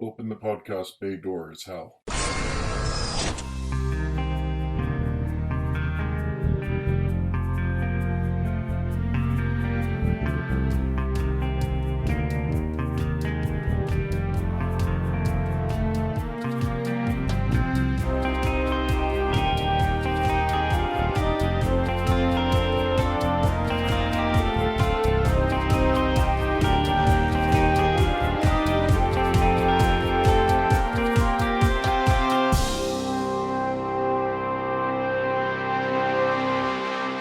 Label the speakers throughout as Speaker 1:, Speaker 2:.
Speaker 1: Open the podcast bay doors, Hal.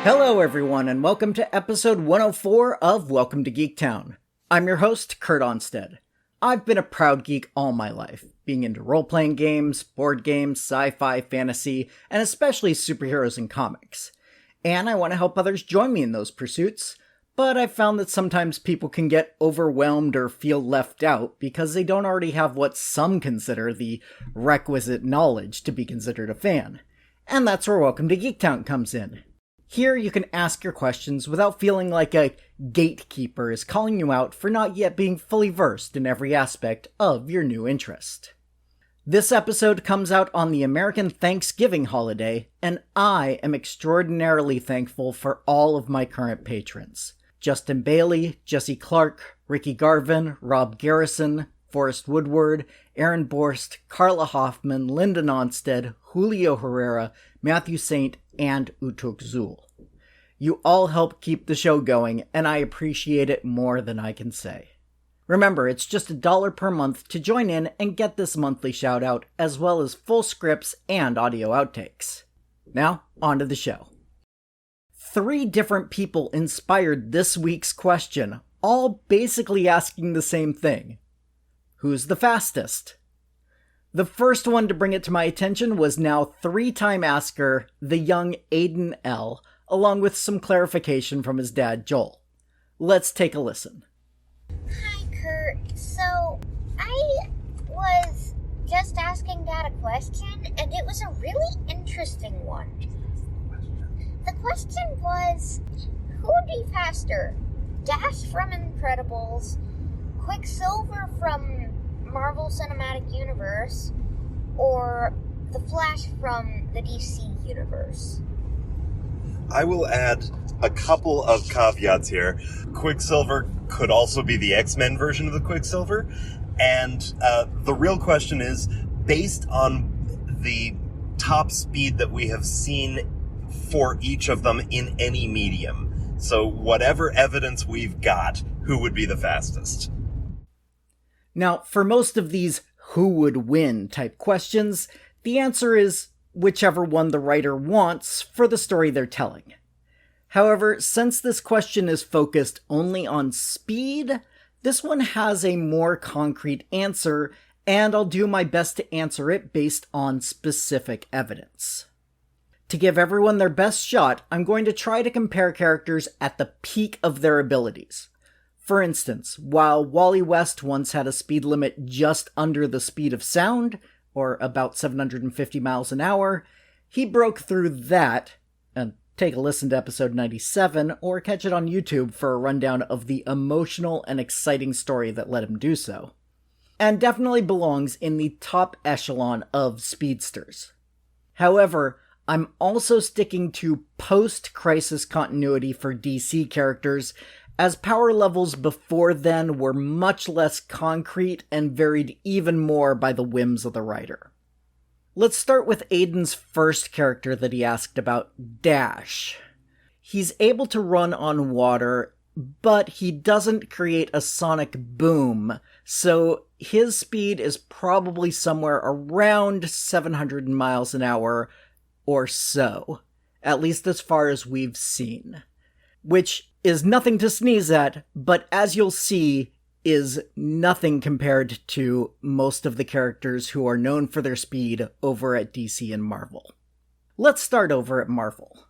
Speaker 2: Hello everyone, and welcome to episode 104 of Welcome to Geektown. I'm your host, Kurt Onstead. I've been a proud geek all my life, being into role-playing games, board games, sci-fi, fantasy, and especially superheroes and comics. And I want to help others join me in those pursuits, but I've found that sometimes people can get overwhelmed or feel left out because they don't already have what some consider the requisite knowledge to be considered a fan. And that's where Welcome to Geektown comes in. Here you can ask your questions without feeling like a gatekeeper is calling you out for not yet being fully versed in every aspect of your new interest. This episode comes out on the American Thanksgiving holiday, and I am extraordinarily thankful for all of my current patrons. Justin Bailey, Jesse Clark, Ricky Garvin, Rob Garrison, Forrest Woodward, Aaron Borst, Carla Hoffman, Lyndon Onstead, Julio Herrera, Matthew Saint, and Utuk Zul. You all help keep the show going, and I appreciate it more than I can say. Remember, it's just $1 per month to join in and get this monthly shout out, as well as full scripts and audio outtakes. Now, on to the show. 3 different people inspired this week's question, all basically asking the same thing. Who's the fastest? The first one to bring it to my attention was now 3-time asker, the young Aiden L., along with some clarification from his dad, Joel. Let's take a listen.
Speaker 3: Hi, Kurt. So, I was just asking Dad a question, and it was a really interesting one. The question was, who would be faster? Dash from Incredibles, Quicksilver from Marvel Cinematic Universe, or the Flash from the DC Universe?
Speaker 4: I will add a couple of caveats here. Quicksilver could also be the X-Men version of the Quicksilver, and the real question is, based on the top speed that we have seen for each of them in any medium, so whatever evidence we've got, who would be the fastest?
Speaker 2: Now, for most of these who would win type questions, the answer is whichever one the writer wants for the story they're telling. However, since this question is focused only on speed, this one has a more concrete answer, and I'll do my best to answer it based on specific evidence. To give everyone their best shot, I'm going to try to compare characters at the peak of their abilities. For instance, while Wally West once had a speed limit just under the speed of sound, or about 750 miles an hour, he broke through that, and take a listen to episode 97, or catch it on YouTube for a rundown of the emotional and exciting story that let him do so, and definitely belongs in the top echelon of speedsters. However, I'm also sticking to post-crisis continuity for DC characters, as power levels before then were much less concrete and varied even more by the whims of the writer. Let's start with Aiden's first character that he asked about, Dash. He's able to run on water, but he doesn't create a sonic boom, so his speed is probably somewhere around 700 miles an hour or so, at least as far as we've seen. Which is nothing to sneeze at, but as you'll see, is nothing compared to most of the characters who are known for their speed over at DC and Marvel. Let's start over at Marvel.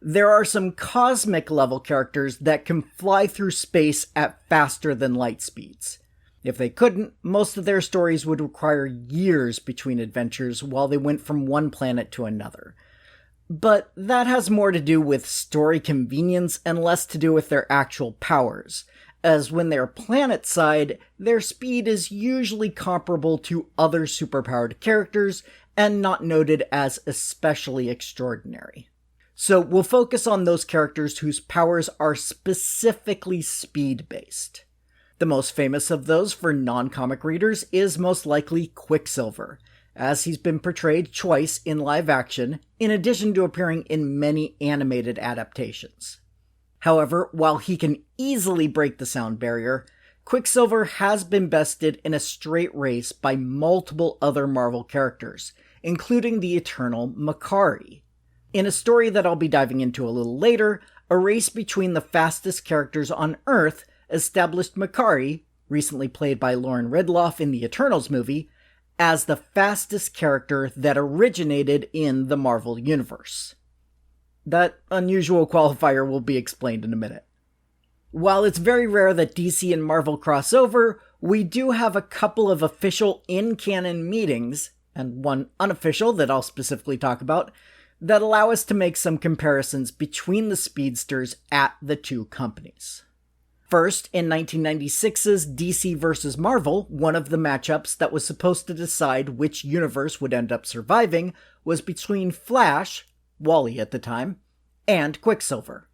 Speaker 2: There are some cosmic level characters that can fly through space at faster than light speeds. If they couldn't, most of their stories would require years between adventures while they went from one planet to another. But that has more to do with story convenience and less to do with their actual powers, as when they're planet-side, their speed is usually comparable to other superpowered characters and not noted as especially extraordinary. So we'll focus on those characters whose powers are specifically speed-based. The most famous of those for non-comic readers is most likely Quicksilver, as he's been portrayed twice in live action, in addition to appearing in many animated adaptations. However, while he can easily break the sound barrier, Quicksilver has been bested in a straight race by multiple other Marvel characters, including the eternal Makari. In a story that I'll be diving into a little later, a race between the fastest characters on Earth established Makari, recently played by Lauren Ridloff in the Eternals movie, as the fastest character that originated in the Marvel Universe. That unusual qualifier will be explained in a minute. While it's very rare that DC and Marvel cross over, we do have a couple of official in-canon meetings, and one unofficial that I'll specifically talk about, that allow us to make some comparisons between the speedsters at the two companies. First, in 1996's DC vs. Marvel, one of the matchups that was supposed to decide which universe would end up surviving was between Flash, Wally at the time, and Quicksilver.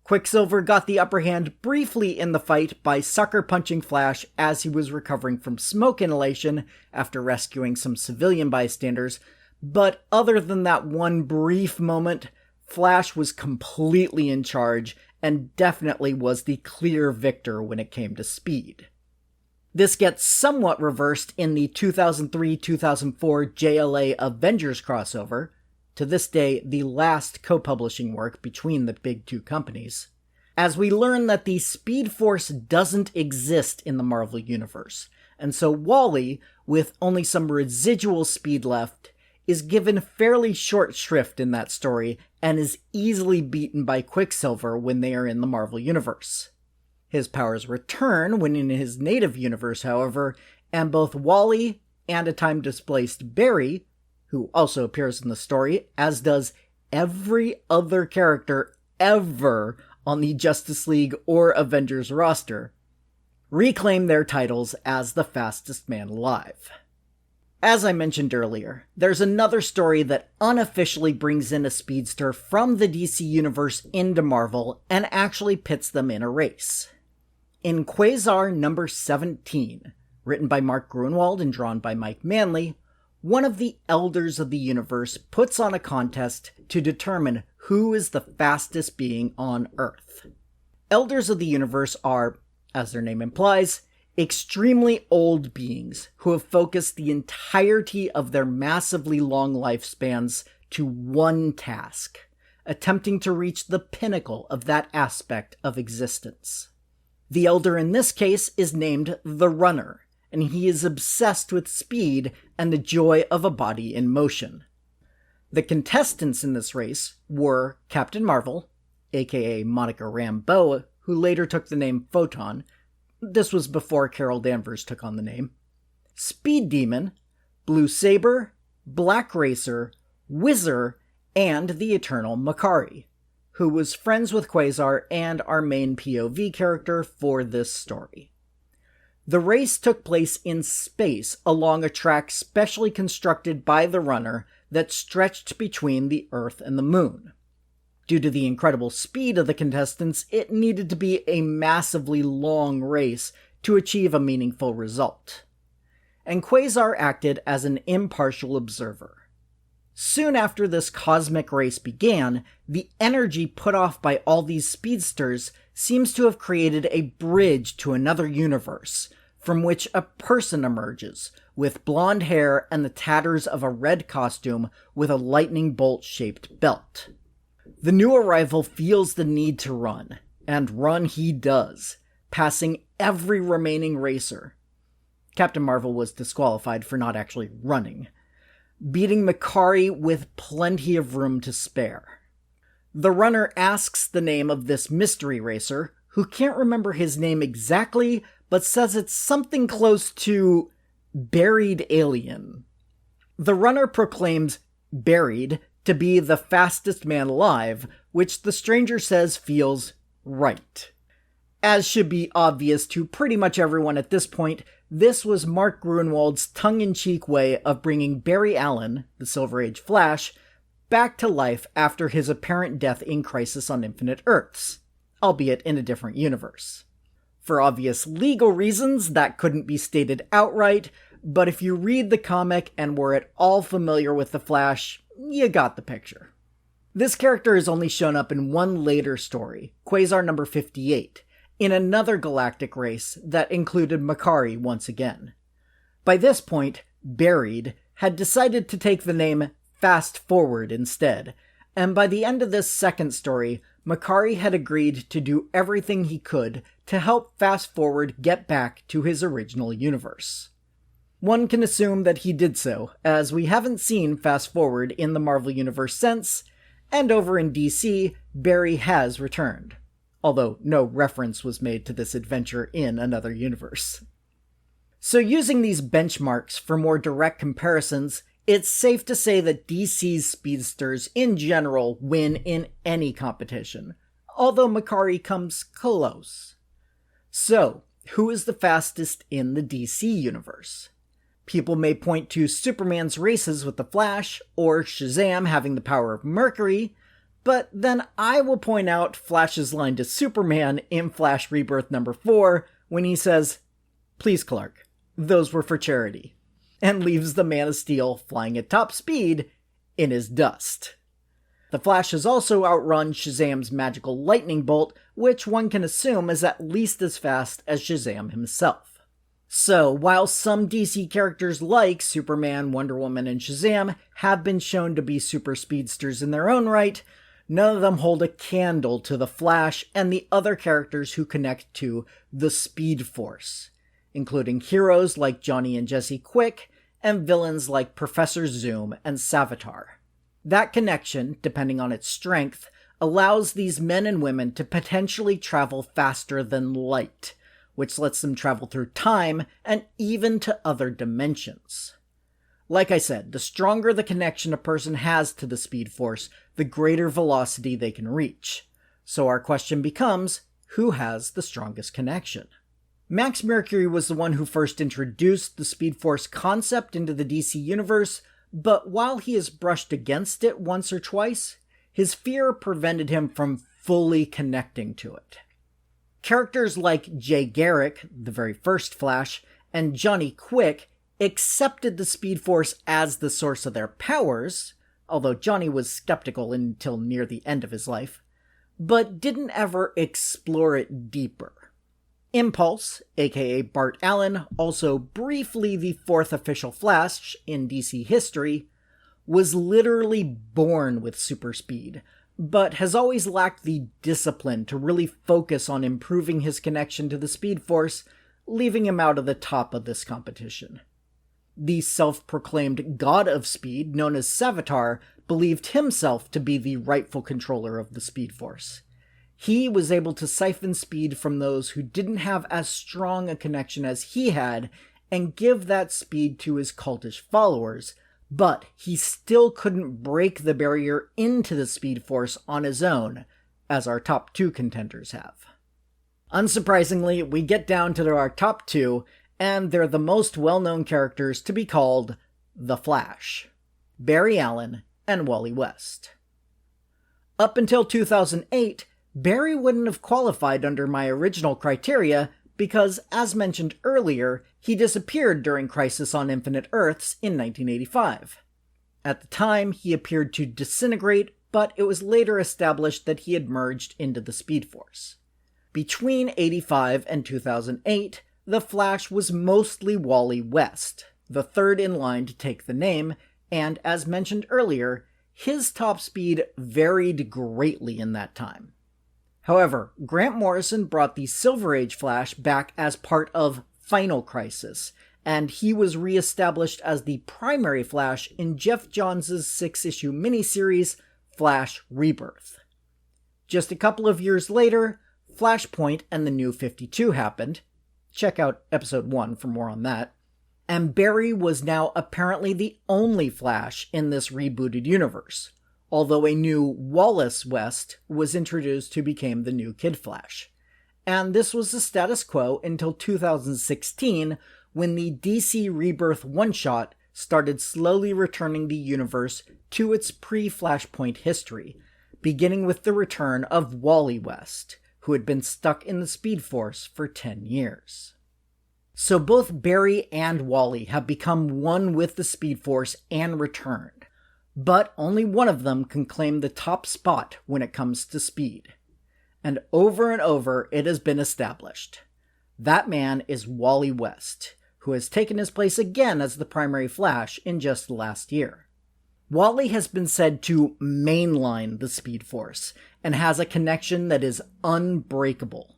Speaker 2: Quicksilver got the upper hand briefly in the fight by sucker-punching Flash as he was recovering from smoke inhalation after rescuing some civilian bystanders, but other than that one brief moment, Flash was completely in charge and definitely was the clear victor when it came to speed. This gets somewhat reversed in the 2003-2004 JLA Avengers crossover, to this day the last co-publishing work between the big two companies, as we learn that the Speed Force doesn't exist in the Marvel Universe, and so Wally, with only some residual speed left, is given fairly short shrift in that story and is easily beaten by Quicksilver when they are in the Marvel Universe. His powers return when in his native universe, however, and both Wally and a time-displaced Barry, who also appears in the story, as does every other character ever on the Justice League or Avengers roster, reclaim their titles as the fastest man alive. As I mentioned earlier, there's another story that unofficially brings in a speedster from the DC universe into Marvel and actually pits them in a race. In Quasar number 17, written by Mark Gruenwald and drawn by Mike Manley, one of the Elders of the Universe puts on a contest to determine who is the fastest being on Earth. Elders of the Universe are, as their name implies, extremely old beings who have focused the entirety of their massively long lifespans to one task, attempting to reach the pinnacle of that aspect of existence. The Elder in this case is named the Runner, and he is obsessed with speed and the joy of a body in motion. The contestants in this race were Captain Marvel, aka Monica Rambeau, who later took the name Photon. This was before Carol Danvers took on the name. Speed Demon, Blue Saber, Black Racer, Whizzer, and the Eternal Makari, who was friends with Quasar and our main POV character for this story. The race took place in space along a track specially constructed by the runner that stretched between the Earth and the Moon. Due to the incredible speed of the contestants, it needed to be a massively long race to achieve a meaningful result. And Quasar acted as an impartial observer. Soon after this cosmic race began, the energy put off by all these speedsters seems to have created a bridge to another universe, from which a person emerges, with blonde hair and the tatters of a red costume with a lightning bolt-shaped belt. The new arrival feels the need to run, and run he does, passing every remaining racer. Captain Marvel was disqualified for not actually running, beating Makari with plenty of room to spare. The runner asks the name of this mystery racer, who can't remember his name exactly, but says it's something close to Buried Alien. The runner proclaims Buried to be the fastest man alive, which the stranger says feels right. As should be obvious to pretty much everyone at this point, this was Mark Gruenwald's tongue-in-cheek way of bringing Barry Allen, the Silver Age Flash, back to life after his apparent death in Crisis on Infinite Earths, albeit in a different universe. For obvious legal reasons, that couldn't be stated outright, but if you read the comic and were at all familiar with the Flash, you got the picture. This character has only shown up in one later story, Quasar number 58, in another galactic race that included Makari once again. By this point, Buried had decided to take the name Fast Forward instead, and by the end of this second story, Makari had agreed to do everything he could to help Fast Forward get back to his original universe. One can assume that he did so, as we haven't seen Fast Forward in the Marvel Universe since, and over in DC, Barry has returned, although no reference was made to this adventure in another universe. So using these benchmarks for more direct comparisons, it's safe to say that DC's speedsters in general win in any competition, although Makari comes close. So, who is the fastest in the DC universe? People may point to Superman's races with the Flash, or Shazam having the power of Mercury, but then I will point out Flash's line to Superman in Flash Rebirth number 4 when he says, "Please, Clark, those were for charity," and leaves the Man of Steel flying at top speed in his dust. The Flash has also outrun Shazam's magical lightning bolt, which one can assume is at least as fast as Shazam himself. So, while some DC characters like Superman, Wonder Woman, and Shazam have been shown to be super speedsters in their own right, none of them hold a candle to the Flash and the other characters who connect to the Speed Force, including heroes like Johnny and Jesse Quick, and villains like Professor Zoom and Savitar. That connection, depending on its strength, allows these men and women to potentially travel faster than light, which lets them travel through time and even to other dimensions. Like I said, the stronger the connection a person has to the Speed Force, the greater velocity they can reach. So our question becomes, who has the strongest connection? Max Mercury was the one who first introduced the Speed Force concept into the DC universe, but while he has brushed against it once or twice, his fear prevented him from fully connecting to it. Characters like Jay Garrick, the very first Flash, and Johnny Quick accepted the Speed Force as the source of their powers, although Johnny was skeptical until near the end of his life, but didn't ever explore it deeper. Impulse, aka Bart Allen, also briefly the fourth official Flash in DC history, was literally born with super speed, but has always lacked the discipline to really focus on improving his connection to the Speed Force, leaving him out of the top of this competition. The self-proclaimed god of speed, known as Savitar, believed himself to be the rightful controller of the Speed Force. He was able to siphon speed from those who didn't have as strong a connection as he had, and give that speed to his cultish followers, but he still couldn't break the barrier into the Speed Force on his own, as our top two contenders have. Unsurprisingly, we get down to our top two, and they're the most well-known characters to be called the Flash: Barry Allen and Wally West. Up until 2008, Barry wouldn't have qualified under my original criteria because, as mentioned earlier, he disappeared during Crisis on Infinite Earths in 1985. At the time, he appeared to disintegrate, but it was later established that he had merged into the Speed Force. Between 85 and 2008, the Flash was mostly Wally West, the third in line to take the name, and as mentioned earlier, his top speed varied greatly in that time. However, Grant Morrison brought the Silver Age Flash back as part of Final Crisis, and he was re-established as the primary Flash in Jeff Johns' 6-issue miniseries, Flash Rebirth. Just a couple of years later, Flashpoint and the New 52 happened. Check out episode 1 for more on that. And Barry was now apparently the only Flash in this rebooted universe, although a new Wallace West was introduced who became the new Kid Flash. and this was the status quo until 2016, when the DC Rebirth one-shot started slowly returning the universe to its pre-Flashpoint history, beginning with the return of Wally West, who had been stuck in the Speed Force for 10 years. So both Barry and Wally have become one with the Speed Force and returned, but only one of them can claim the top spot when it comes to speed. And over it has been established. That man is Wally West, who has taken his place again as the primary Flash in just the last year. Wally has been said to mainline the Speed Force, and has a connection that is unbreakable.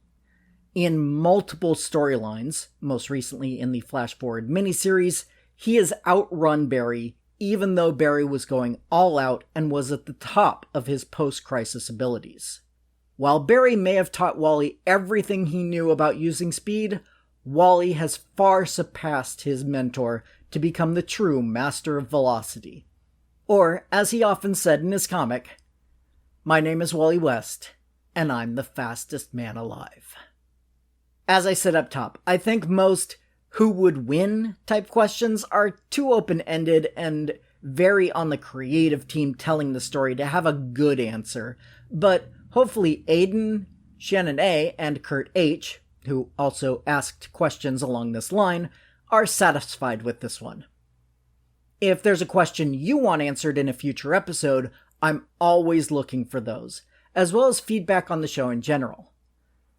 Speaker 2: In multiple storylines, most recently in the Flash Forward miniseries, he has outrun Barry, even though Barry was going all out and was at the top of his post-crisis abilities. While Barry may have taught Wally everything he knew about using speed, Wally has far surpassed his mentor to become the true master of velocity. Or, as he often said in his comic, "My name is Wally West, and I'm the fastest man alive." As I said up top, I think most who would win type questions are too open-ended and vary on the creative team telling the story to have a good answer, but hopefully Aiden, Shannon A, and Kurt H, who also asked questions along this line, are satisfied with this one. If there's a question you want answered in a future episode, I'm always looking for those, as well as feedback on the show in general.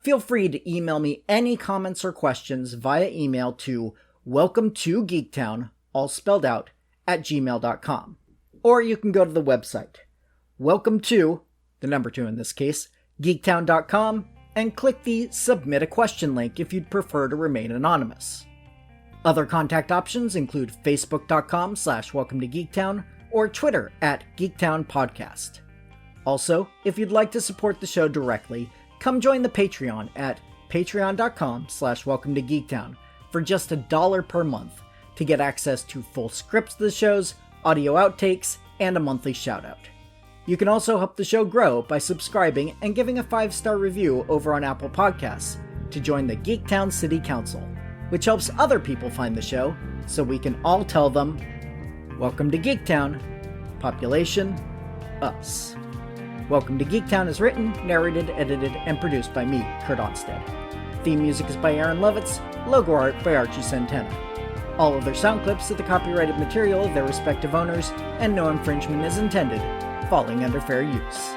Speaker 2: Feel free to email me any comments or questions via email to welcometogeektown, all spelled out, @gmail.com. Or you can go to the website, welcome to, the number 2 in this case, geektown.com, and click the Submit a Question link if you'd prefer to remain anonymous. Other contact options include facebook.com/welcometogeektown or Twitter @geektownpodcast. Also, if you'd like to support the show directly, come join the Patreon at patreon.com/welcometogeektown for just $1 per month to get access to full scripts of the shows, audio outtakes, and a monthly shoutout. You can also help the show grow by subscribing and giving a 5-star review over on Apple Podcasts to join the Geektown City Council, which helps other people find the show so we can all tell them, "Welcome to Geektown, population, us." Welcome to Geektown is written, narrated, edited, and produced by me, Kurt Onstead. Theme music is by Aaron Lovitz, logo art by Archie Santana. All of their sound clips are the copyrighted material of their respective owners, and no infringement is intended, falling under fair use.